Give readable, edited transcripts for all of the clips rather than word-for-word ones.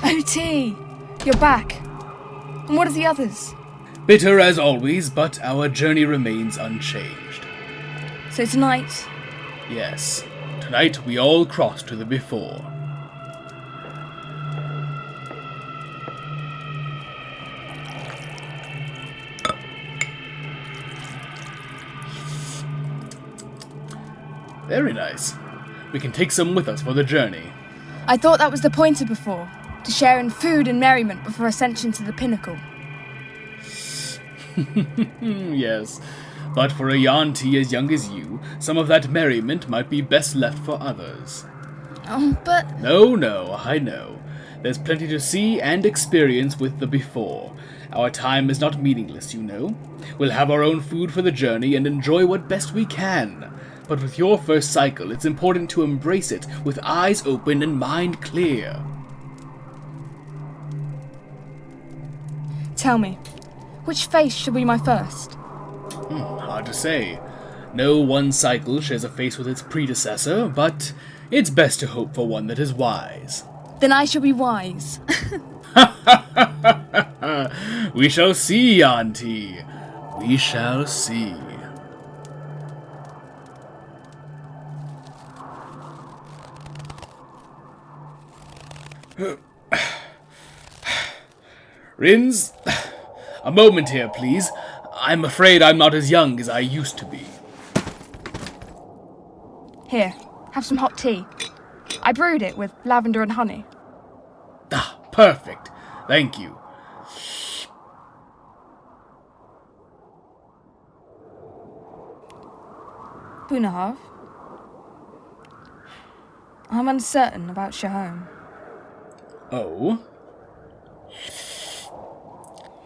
OT! You're back. And what are the others? Bitter as always, but our journey remains unchanged. So tonight... Yes, tonight we all cross to the before. Very nice. We can take some with us for the journey. I thought that was the point of before, to share in food and merriment before ascension to the pinnacle. Yes, but for a Yuan-ti as young as you, some of that merriment might be best left for others. But... No, I know. There's plenty to see and experience with the before. Our time is not meaningless, you know. We'll have our own food for the journey and enjoy what best we can. But with your first cycle, it's important to embrace it with eyes open and mind clear. Tell me, which face should be my first? Hard to say. No one cycle shares a face with its predecessor, but it's best to hope for one that is wise. Then I shall be wise. We shall see, Auntie. We shall see. Ryns, a moment here, please. I'm afraid I'm not as young as I used to be. Here, have some hot tea. I brewed it with lavender and honey. Ah, perfect. Thank you. Bunahav, I'm uncertain about Cra-om. Oh?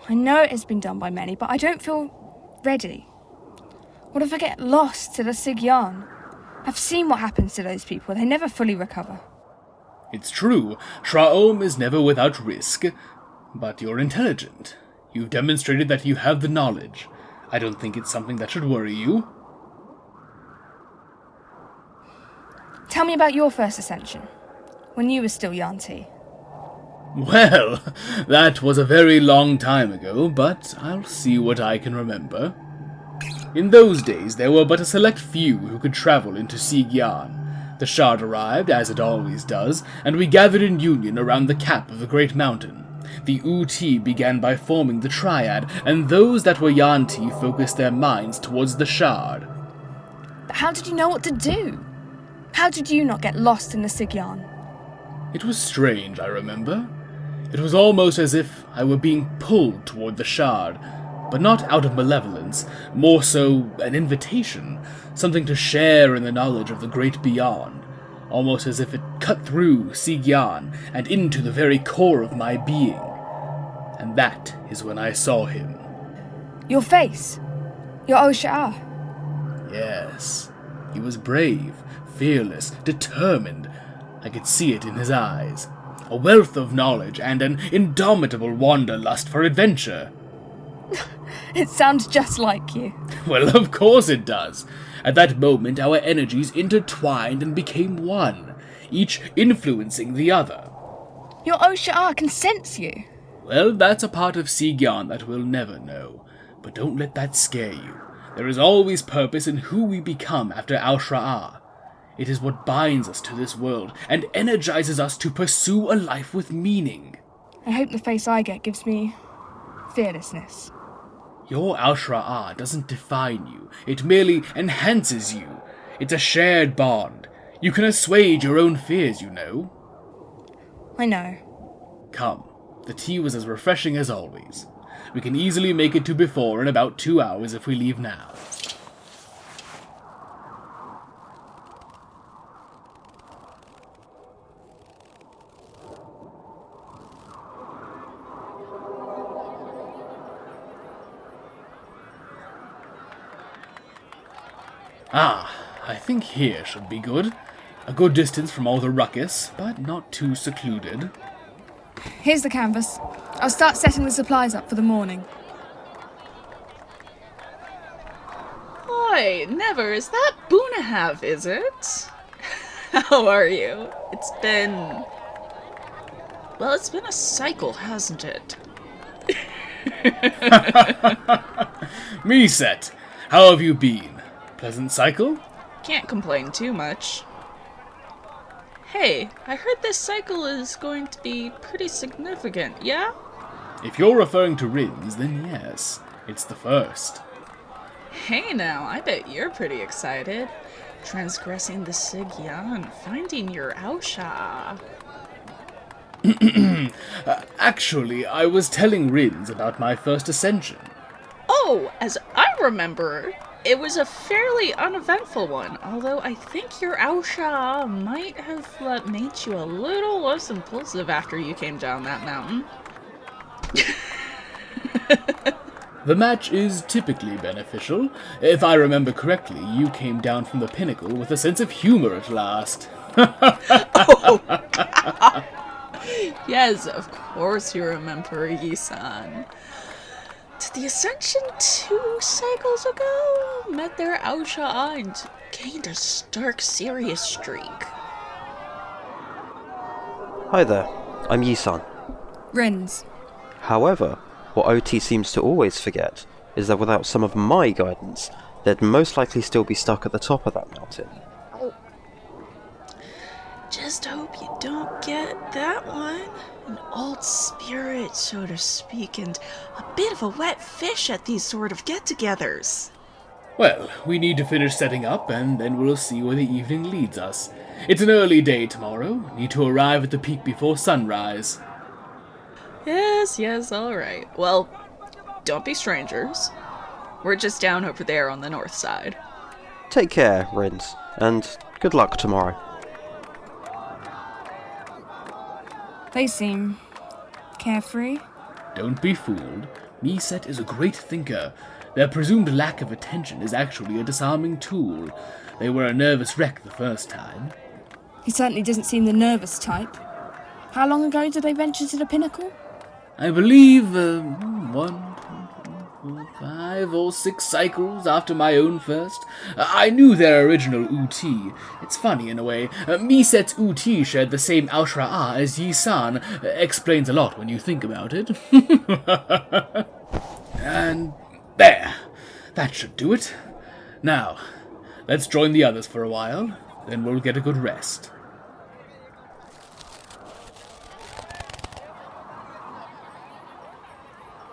I know it has been done by many, but I don't feel ready. What if I get lost to the Sigyan? I've seen what happens to those people. They never fully recover. It's true. Cra-om is never without risk. But you're intelligent. You've demonstrated that you have the knowledge. I don't think it's something that should worry you. Tell me about your first ascension, when you were still Yuan-ti. Well, that was a very long time ago, but I'll see what I can remember. In those days, there were but a select few who could travel into Sigyan. The shard arrived, as it always does, and we gathered in union around the cap of the great mountain. The Ou-Ti began by forming the triad, and those that were Yuan-ti focused their minds towards the shard. But how did you know what to do? How did you not get lost in the Sigyan? It was strange, I remember. It was almost as if I were being pulled toward the shard, but not out of malevolence, more so an invitation, something to share in the knowledge of the great beyond, almost as if it cut through Sigyan and into the very core of my being. And that is when I saw him. Your face? Your Ou-Çra-A? Yes, he was brave, fearless, determined. I could see it in his eyes. A wealth of knowledge and an indomitable wanderlust for adventure. It sounds just like you. Well, of course it does. At that moment, our energies intertwined and became one, each influencing the other. Your Ou-Çra-A can sense you. Well, that's a part of Sigyan that we'll never know. But don't let that scare you. There is always purpose in who we become after Ou-Çra-A. It is what binds us to this world and energizes us to pursue a life with meaning. I hope the face I get gives me fearlessness. Your Ou-Çra-A doesn't define you. It merely enhances you. It's a shared bond. You can assuage your own fears, you know. I know. Come. The tea was as refreshing as always. We can easily make it to before in about 2 hours if we leave now. I think here should be good. A good distance from all the ruckus, but not too secluded. Here's the canvas. I'll start setting the supplies up for the morning. Oi, never, is that Bunahav, is it? How are you? It's been Well, it's been a cycle, hasn't it? Meset, how have you been? Pleasant cycle? Can't complain too much. Hey, I heard this cycle is going to be pretty significant, yeah? If you're referring to Ryns, then yes, it's the first. Hey now, I bet you're pretty excited. Transgressing the Sigyan, finding your Ou-Çra-A. Actually, I was telling Ryns about my first ascension. Oh, as I remember, it was a fairly uneventful one, although I think your Ou-Çra-A might have made you a little less impulsive after you came down that mountain. The match is typically beneficial. If I remember correctly, you came down from the pinnacle with a sense of humor at last. Yes, of course you remember, Yiisan. Did the Ascension 2 cycles ago met their Ou-Çra-A and gained a stark serious streak? Hi there, I'm Yiisan. Ryns. However, what OT seems to always forget is that without some of my guidance, they'd most likely still be stuck at the top of that mountain. Just hope you don't get that one. An old spirit, so to speak, and a bit of a wet fish at these sort of get-togethers. Well, we need to finish setting up, and then we'll see where the evening leads us. It's an early day tomorrow. Need to arrive at the peak before sunrise. Yes, alright. Well, don't be strangers. We're just down over there on the north side. Take care, Ryns, and good luck tomorrow. They seem carefree. Don't be fooled. Meset is a great thinker. Their presumed lack of attention is actually a disarming tool. They were a nervous wreck the first time. He certainly doesn't seem the nervous type. How long ago did they venture to the pinnacle? I believe 5 or 6 cycles after my own first. I knew their original Ou-T. It's funny in a way. Meset's Ou-T shared the same Ou-Çra-A as Yiisan. Explains a lot when you think about it. And there. That should do it. Now, let's join the others for a while. Then we'll get a good rest.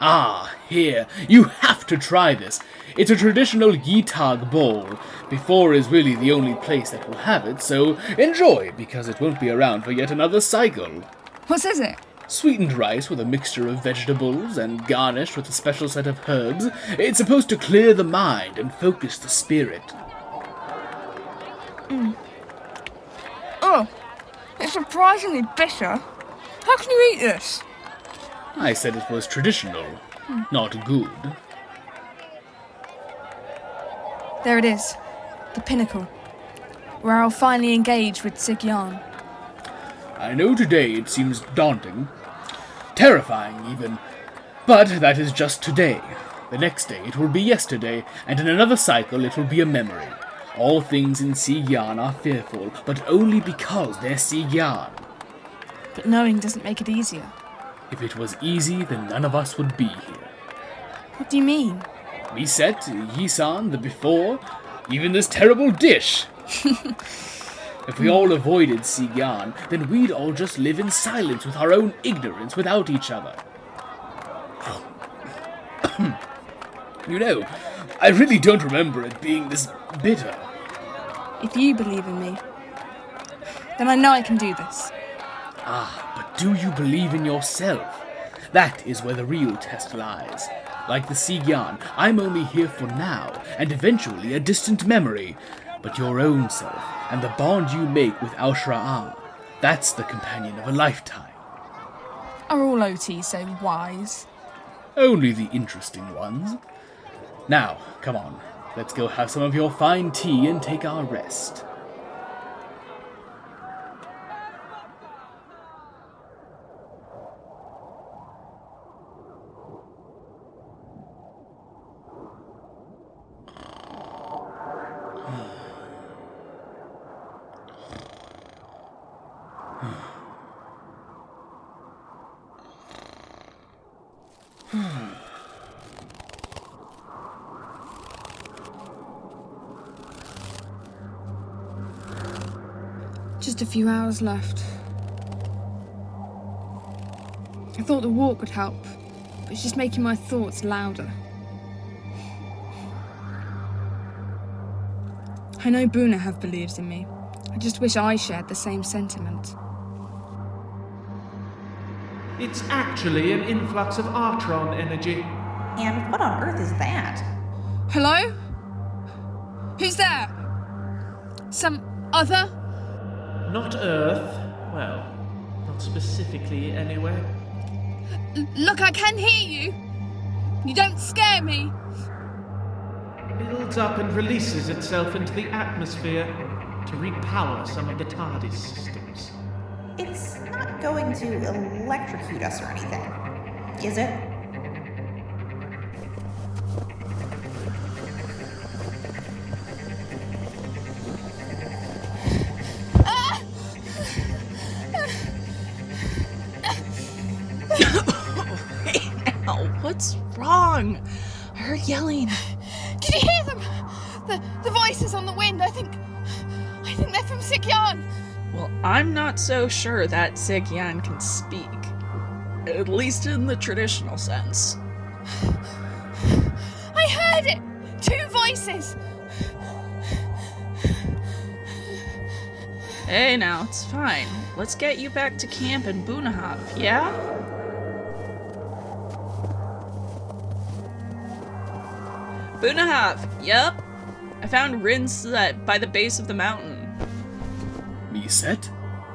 Ah, here. You have to try this. It's a traditional Yiitag bowl. Before is really the only place that will have it, so enjoy, because it won't be around for yet another cycle. What is it? Sweetened rice with a mixture of vegetables and garnished with a special set of herbs. It's supposed to clear the mind and focus the spirit. Oh, it's surprisingly bitter. How can you eat this? I said it was traditional, not good. There it is, the pinnacle, where I'll finally engage with Sigyan. I know today it seems daunting, terrifying even, but that is just today. The next day it will be yesterday, and in another cycle it will be a memory. All things in Sigyan are fearful, but only because they're Sigyan. But knowing doesn't make it easier. If it was easy, then none of us would be here. What do you mean? Meset, Yiisan, the before, even this terrible dish. If we all avoided Sigyan, then we'd all just live in silence with our own ignorance without each other. You know, I really don't remember it being this bitter. If you believe in me, then I know I can do this. Ah, but do you believe in yourself? That is where the real test lies. Like the Sigyan, I'm only here for now, and eventually a distant memory. But your own self, and the bond you make with Ou-Çra-A, that's the companion of a lifetime. Are all OTs so wise? Only the interesting ones. Now, come on, let's go have some of your fine tea and take our rest. Just a few hours left. I thought the walk would help, but it's just making my thoughts louder. I know Bunahav believes in me. I just wish I shared the same sentiment. It's actually an influx of Artron energy. And what on earth is that? Hello? Who's there? Some other? Not Earth. Well, not specifically anyway. Look, I can hear you. You don't scare me. Builds up and releases itself into the atmosphere to repower some of the TARDIS systems. It's not going to electrocute us or anything, is it? Ow, what's wrong? I heard yelling. Did you hear them? The voices on the wind, I think they're from Sigyan. Well, I'm not so sure that Sigyan can speak. At least in the traditional sense. I heard it! 2 voices! Hey now, it's fine. Let's get you back to camp in Bunahav, yeah? Bunahav, yep. I found Ryns by the base of the mountain. Meset?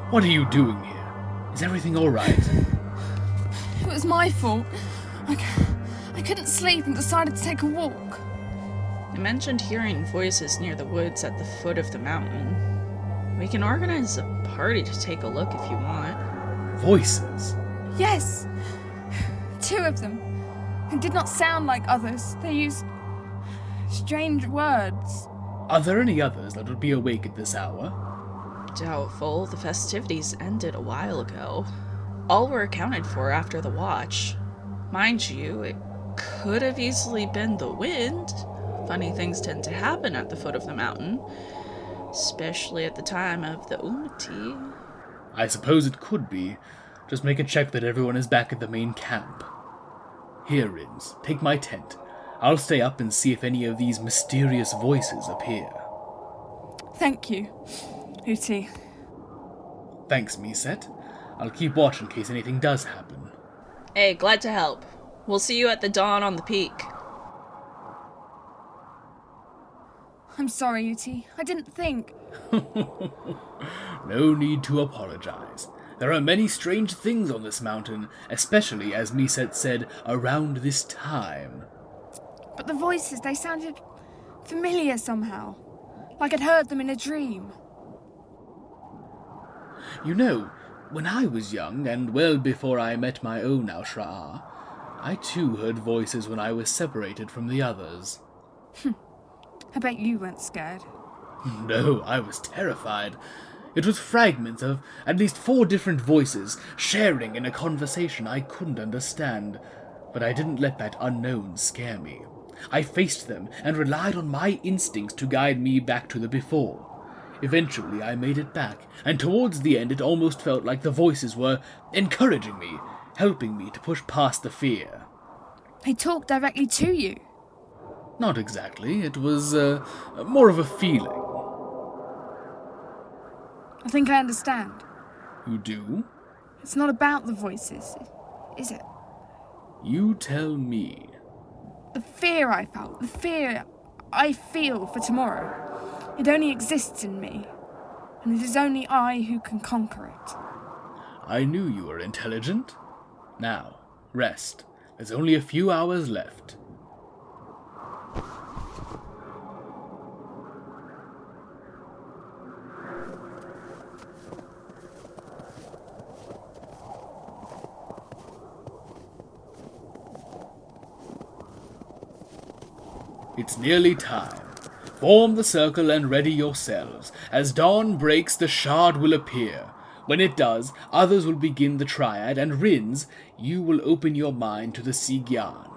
What are you doing here? Is everything alright? It was my fault. I couldn't sleep and decided to take a walk. You mentioned hearing voices near the woods at the foot of the mountain. We can organize a party to take a look if you want. Voices? Yes. 2 of them. They did not sound like others. They used strange words. Are there any others that would be awake at this hour? Doubtful. The festivities ended a while ago. All were accounted for after the watch. Mind you, it could have easily been the wind. Funny things tend to happen at the foot of the mountain, especially at the time of the Umati. I suppose it could be. Just make a check that everyone is back at the main camp. Here, Ryns, take my tent. I'll stay up and see if any of these mysterious voices appear. Thank you, Ou-Çra-A. Thanks, Meset. I'll keep watch in case anything does happen. Hey, glad to help. We'll see you at the dawn on the peak. I'm sorry, Ou-Çra-A. I didn't think. No need to apologize. There are many strange things on this mountain, especially, as Meset said, around this time. But the voices, they sounded familiar somehow. Like I'd heard them in a dream. You know, when I was young, and well before I met my own Ou-Çra-A, I too heard voices when I was separated from the others. I bet you weren't scared. No, I was terrified. It was fragments of at least 4 different voices sharing in a conversation I couldn't understand, but I didn't let that unknown scare me. I faced them and relied on my instincts to guide me back to the before. Eventually I made it back, and towards the end it almost felt like the voices were encouraging me, helping me to push past the fear. They talked directly to you. Not exactly, it was more of a feeling. I think I understand. You do? It's not about the voices, is it? You tell me. The fear I felt, the fear I feel for tomorrow, it only exists in me, and it is only I who can conquer it. I knew you were intelligent. Now, rest. There's only a few hours left. It's nearly time. Form the circle and ready yourselves. As dawn breaks, the shard will appear. When it does, others will begin the triad, and Ryns, you will open your mind to the Sigyan.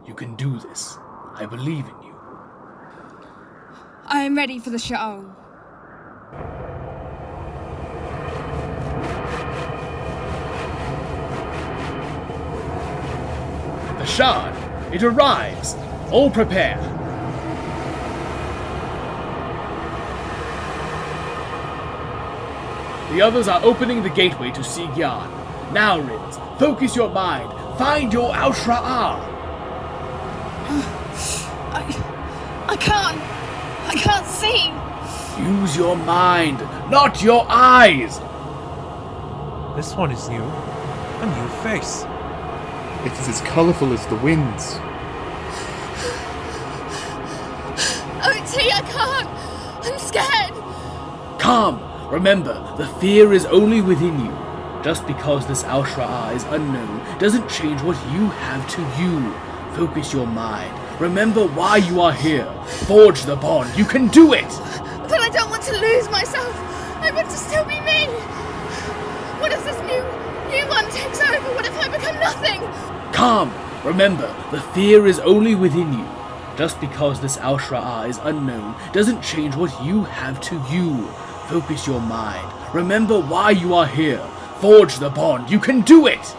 You can do this. I believe in you. I am ready for the Cra-om. shard. It arrives. All prepare. The others are opening the gateway to Sigyan. Now, Ryns, focus your mind. Find your Ou-Çra-A. I can't see. Use your mind, not your eyes. This one is new. A new face. It is as colourful as the winds. O.T., I can't. I'm scared. Calm. Remember, the fear is only within you. Just because this Ou-Çra-A is unknown doesn't change what you have to you. Focus your mind. Remember why you are here. Forge the bond. You can do it! But I don't want to lose myself. I want to still be me. What if this new one takes over? What if I become nothing? Calm. Remember, the fear is only within you. Just because this Ou-Çra-A is unknown doesn't change what you have to you. Focus your mind. Remember why you are here. Forge the bond. You can do it!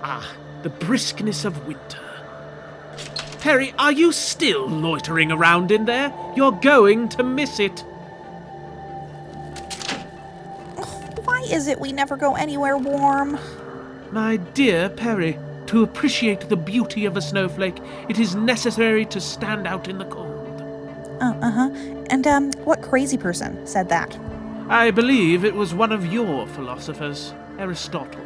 Ah, the briskness of winter. Peri, are you still loitering around in there? You're going to miss it. Why is it we never go anywhere warm? My dear Peri, to appreciate the beauty of a snowflake, it is necessary to stand out in the cold. And, what crazy person said that? I believe it was one of your philosophers, Aristotle.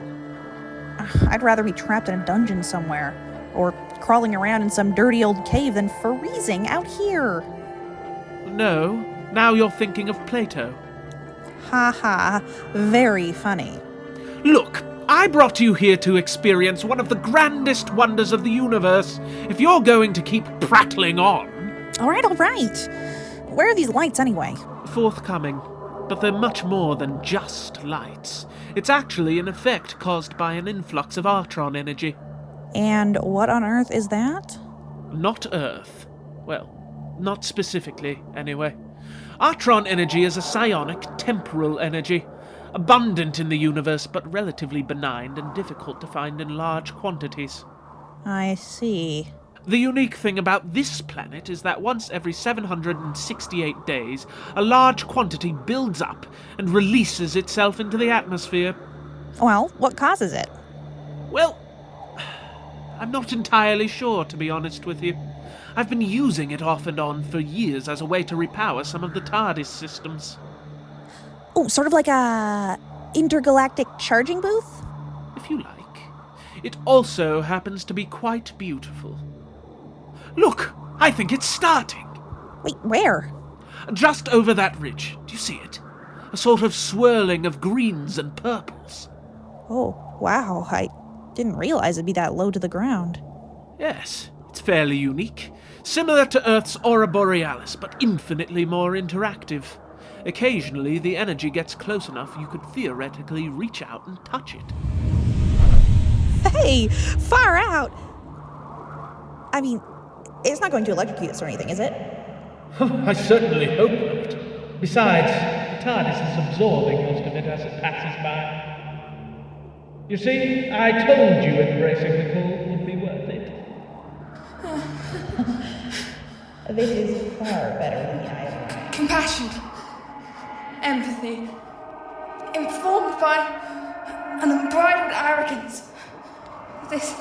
I'd rather be trapped in a dungeon somewhere, or crawling around in some dirty old cave than freezing out here. No, now you're thinking of Plato. Ha ha, very funny. Look, I brought you here to experience one of the grandest wonders of the universe. If you're going to keep prattling on... All right. Where are these lights anyway? Forthcoming. But they're much more than just lights. It's actually an effect caused by an influx of Artron energy. And what on earth is that? Not Earth. Well, not specifically, anyway. Artron energy is a psionic temporal energy, abundant in the universe but relatively benign and difficult to find in large quantities. I see. The unique thing about this planet is that once every 768 days, a large quantity builds up and releases itself into the atmosphere. Well, what causes it? Well, I'm not entirely sure, to be honest with you. I've been using it off and on for years as a way to repower some of the TARDIS systems. Oh, sort of like a intergalactic charging booth? If you like. It also happens to be quite beautiful. Look! I think it's starting! Wait, where? Just over that ridge. Do you see it? A sort of swirling of greens and purples. Oh, wow, I didn't realize it'd be that low to the ground. Yes, it's fairly unique. Similar to Earth's Aurora Borealis, but infinitely more interactive. Occasionally, the energy gets close enough you could theoretically reach out and touch it. Hey, far out! I mean, it's not going to electrocute us or anything, is it? I certainly hope not. Besides, the TARDIS is absorbing most of it as it passes by. You see, I told you embracing the cold would be worth it. This is far better than the island. Compassion. Empathy. Informed by an unbridled arrogance. This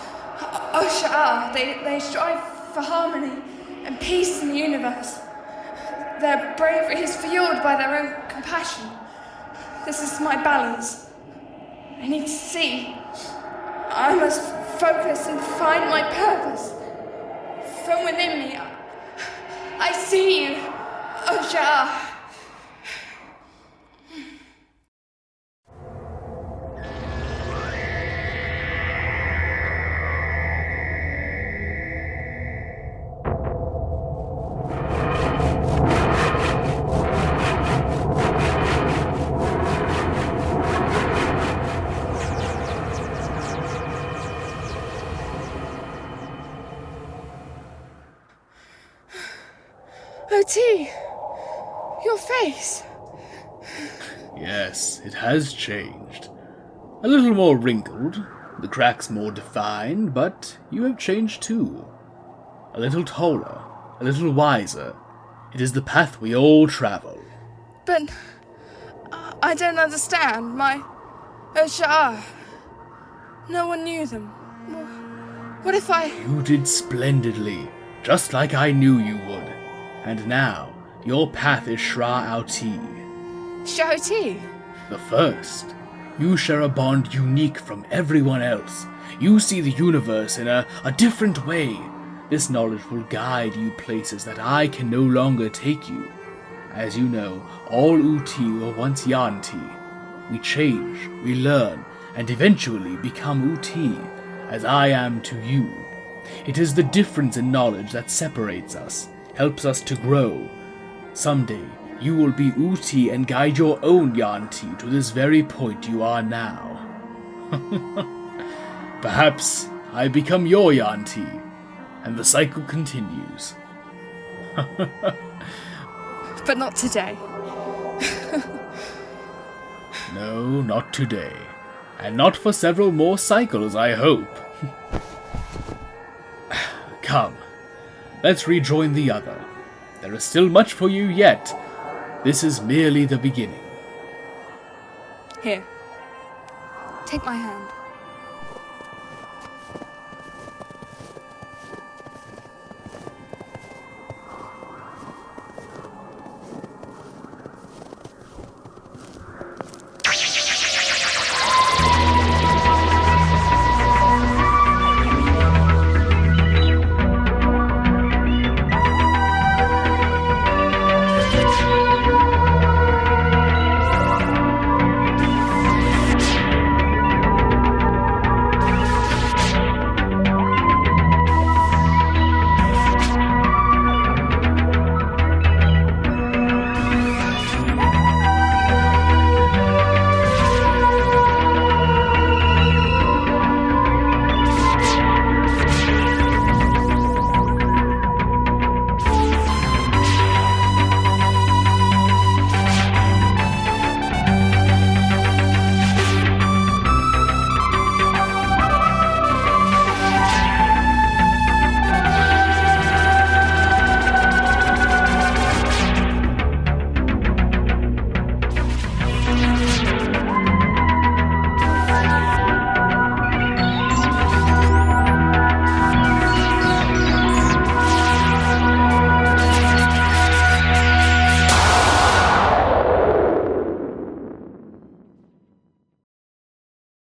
Ou-Çra-A, they strive for harmony and peace in the universe. Their bravery is fueled by their own compassion. This is my balance. I need to see. I must focus and find my purpose. From within me, I see you, Ou-Çra-A. OT, your face. Yes, it has changed. A little more wrinkled, the cracks more defined, but you have changed too. A little taller, a little wiser. It is the path we all travel. But I don't understand. My Ou-Çra-A. No one knew them. What if I... You did splendidly, just like I knew you would. And now, your path is Ou-Çra-A. Shouty? The first. You share a bond unique from everyone else. You see the universe in a different way. This knowledge will guide you places that I can no longer take you. As you know, all Uti were once Yanti. We change, we learn, and eventually become Uti, as I am to you. It is the difference in knowledge that separates us, helps us to grow. Someday, you will be Uti and guide your own Yanti to this very point you are now. Perhaps I become your Yanti, and the cycle continues. But not today. No, not today. And not for several more cycles, I hope. Come, let's rejoin the other. There is still much for you yet. This is merely the beginning. Here. Take my hand.